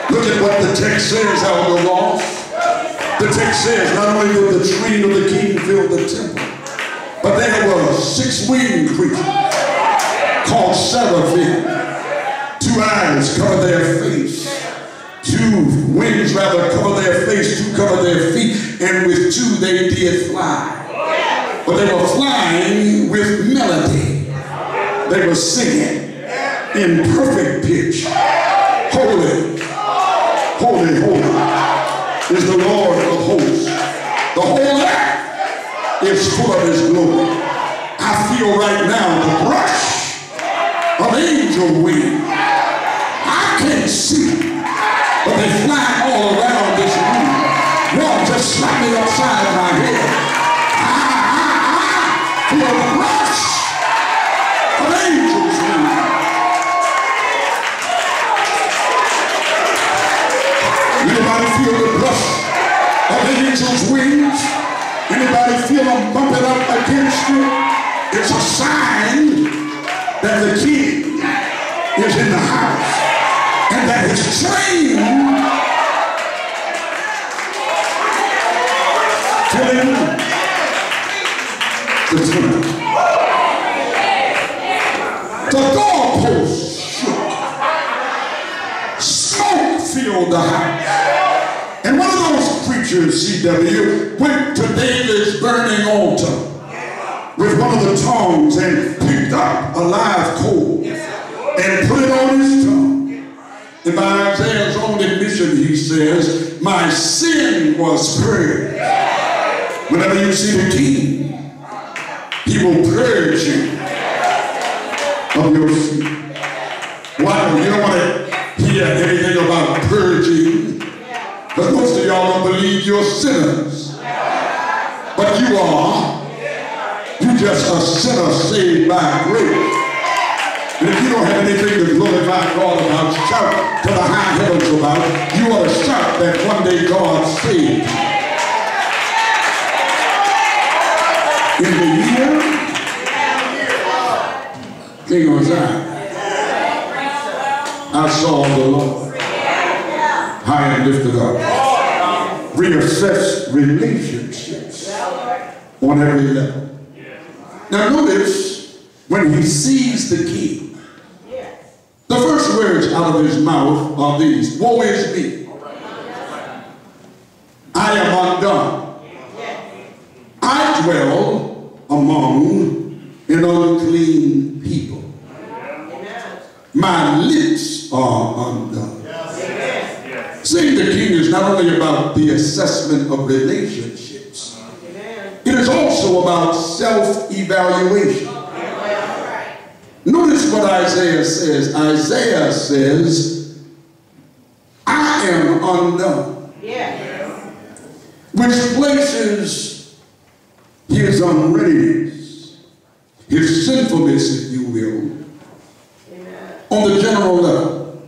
Look at what the text says, Elder Ross. The text says, not only did the train of the king fill the temple, but there were 6 winged creatures called seraphim. 2 eyes covered their face. 2 wings rather covered their face, 2 covered their feet, and with 2 they did fly. But they were flying with melody. They were singing in perfect pitch. Holy, holy, holy is the Lord of hosts. The whole earth is full of his glory. I feel right now the brush of angel wings. I can't see, but they fly all around this room. Lord, just slap me upside my head. I feel the brush of angels wings. Anybody feel the brush of angels wings? Anybody feel them bumping up against you? It's a sign that the king is in the house and that his train filling the temple. The doorpost shook. Smoke filled the house. And one of those preachers, C.W., went to David's burning altar with one of the tongs and picked up a live coal and put it on his tongue. And by Isaiah's own admission, he says, my sin was purged. Whenever you see the king, he will purge you of your sin. Why? You don't want to hear anything about purging, because most of y'all don't believe you're sinners. But you are. You just a sinner saved by grace. And if you don't have anything to glorify God about, shout to the high heavens about, you ought to shout that one day God saved you. In the year King Uzziah, I saw the Lord high and lifted up, reassess relationships on every level. Now notice, when he sees the king, the first words out of his mouth are these: woe is me, I am undone. I dwell among an unclean people. My lips are undone. Seeing the king is not only about the assessment of relationships, it is also about self-evaluation. Notice what Isaiah says. Isaiah says, I am undone. Which places his unreadiness, his sinfulness, if you will, on the general level.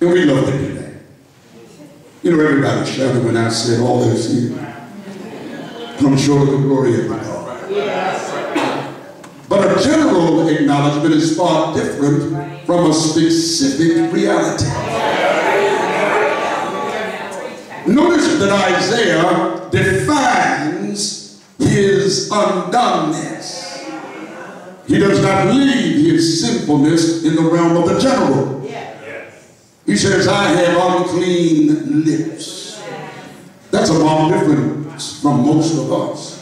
And we love to do that. You know, everybody shouted when I said all this here. I'm sure of the glory of God. But a general acknowledgement is far different from a specific reality. Notice that Isaiah defines his undoneness. He does not leave his sinfulness in the realm of the general. He says, I have unclean lips. That's a long difference from most of us.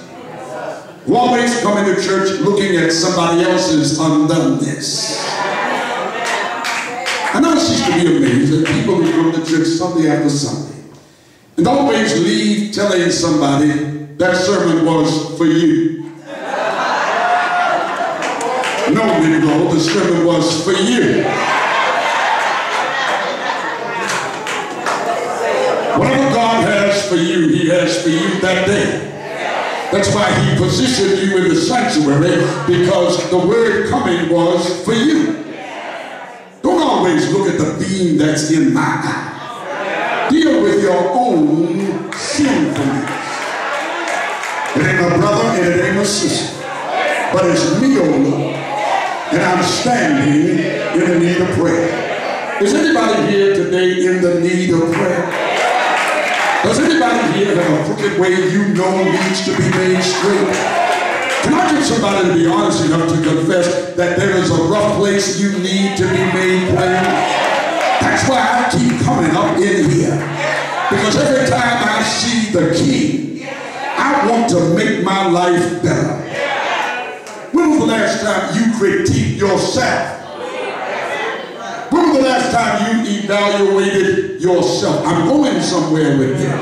Who always come into church looking at somebody else's undoneness. And I used to be amazed that people who come to church Sunday after Sunday and always leave telling somebody that sermon was for you. No, Negro, the sermon was for you. Whatever God has for you, he has for you that day. That's why he positioned you in the sanctuary, because the word coming was for you. Don't always look at the beam that's in my eye. Deal with your own sinfulness. It ain't my brother and it ain't my sister, but it's me, oh Lord, and I'm standing in the need of prayer. Is anybody here today in the out here have a crooked way you know needs to be made straight? Can I get somebody to be honest enough to confess that there is a rough place you need to be made plain? That's why I keep coming up in here. Because every time I see the King, I want to make my life better. When was the last time you critiqued yourself? When was the last time you evaluated yourself? I'm going somewhere with this.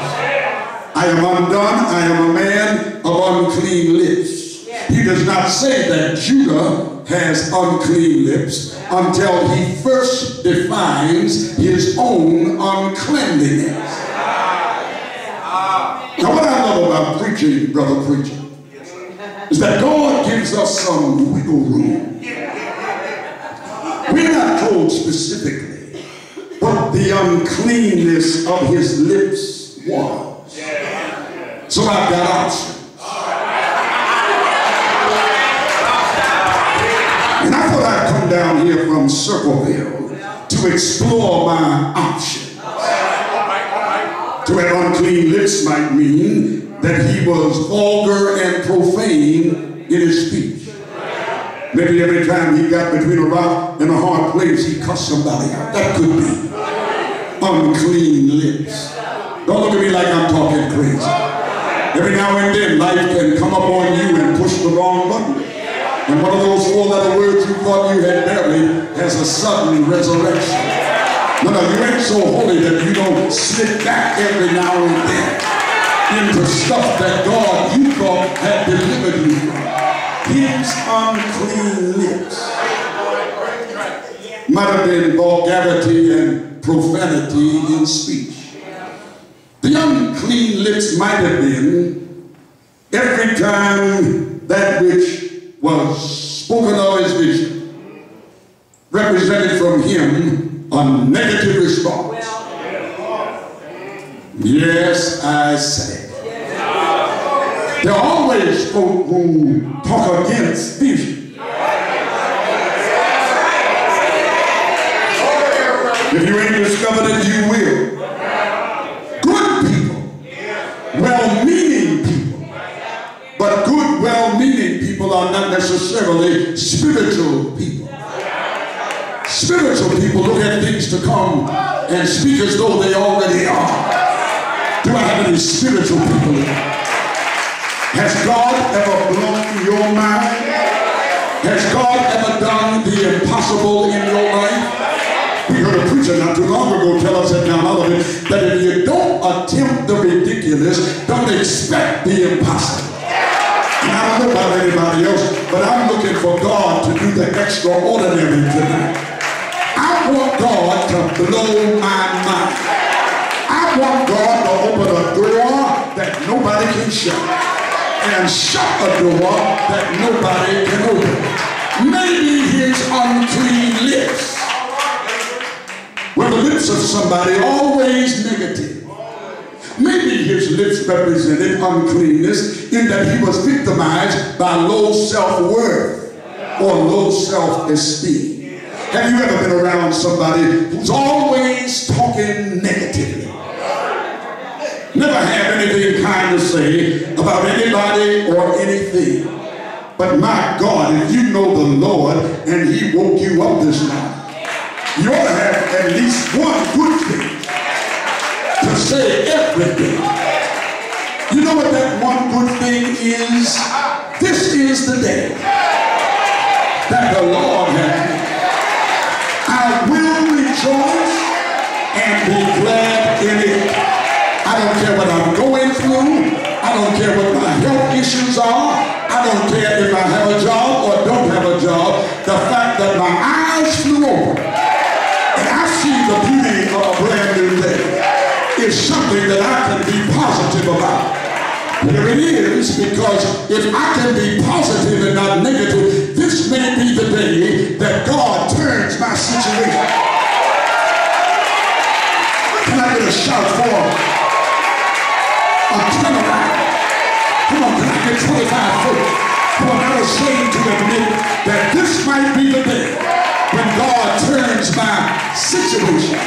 I am undone. I am a man of unclean lips. He does not say that Judah has unclean lips until he first defines his own uncleanliness. Now, what I love about preaching, brother preacher, is that God gives us some wiggle room. We're not told specifically what the uncleanness of his lips was. So I've got options. And I thought I'd come down here from Circleville to explore my options. To have unclean lips might mean that he was vulgar and profane in his speech. Maybe every time he got between a rock and a hard place, he cussed somebody out. That could be unclean lips. Don't look at me like I'm talking crazy. Every now and then, life can come up on you and push the wrong button. And one of those four-letter words you thought you had buried has a sudden resurrection. No, you ain't so holy that you don't slip back every now and then into stuff that God you thought had delivered you from. His unclean lips might have been vulgarity and profanity in speech. The unclean lips might have been every time that which was spoken of as vision represented from him a negative response. Yes, I say. There are always folk who talk against vision. If you ain't discovered it, you will. Good people, well-meaning people, but good, well-meaning people are not necessarily spiritual people. Spiritual people look at things to come and speak as though they already are. Do I have any spiritual people here? Has God ever blown your mind? Has God ever done the impossible in your life? We heard a preacher not too long ago tell us at Mount Olivet that if you don't attempt the ridiculous, don't expect the impossible. And I don't know about anybody else, but I'm looking for God to do the extraordinary tonight. I want God to blow my mind. I want God to open a door that nobody can shut. And shut a door that nobody can open. Maybe his unclean lips were the lips of somebody always negative. Maybe his lips represented uncleanness in that he was victimized by low self-worth or low self-esteem. Have you ever been around somebody who's always talking negatively? Never have anything kind to say about anybody or anything. But my God, if you know the Lord and he woke you up this night, you ought to have at least one good thing to say every day. You know what that one good thing is? This is the day that the Lord has made. I will rejoice and be glad in it. I don't care what I'm going through. I don't care what my health issues are. I don't care if I have a job or don't have a job. The fact that my eyes flew open and I see the beauty of a brand new day is something that I can be positive about. Here it is, because if I can be positive and not negative, this may be the day that God turns my situation. Can I get a shout for a turnaround? Come on, can I get 25 foot? Come on, I'm not ashamed to admit that this might be the day when God turns my situation.